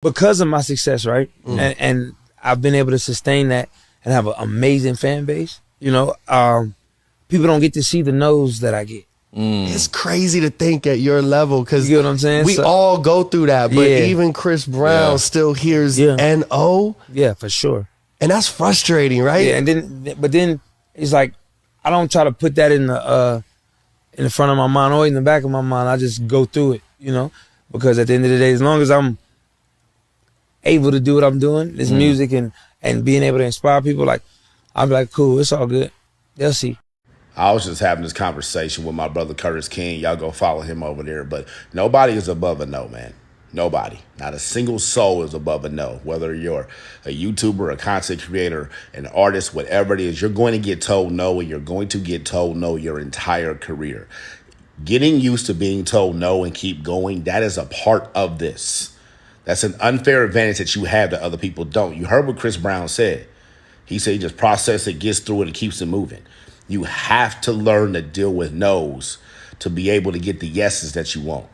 because of my success, right? And I've been able to sustain that and have an amazing fan base. You know, people don't get to see the no's that I get. It's crazy to think at your level because you know what I'm saying? We all go through that, but Yeah. even Chris Brown still hears Yeah. N-O. Yeah, for sure. And that's frustrating, right? Yeah, and then it's like I don't try to put that in the front of my mind or in the back of my mind. I just go through it, you know, because at the end of the day, as long as I'm able to do what I'm doing, this music and being able to inspire people, like I'm like, cool, it's all good. They'll see. I was just having this conversation with my brother Curtis King. Y'all go follow him over there. But nobody is above a no, man. Nobody. Not a single soul is above a no. Whether you're a YouTuber, a content creator, an artist, whatever it is, you're going to get told no, and you're going to get told no your entire career. Getting used to being told no and keep going, that is a part of this. That's an unfair advantage that you have that other people don't. You heard what Chris Brown said. He said he just processes it, gets through it, and keeps it moving. You have to learn to deal with no's to be able to get the yeses that you want.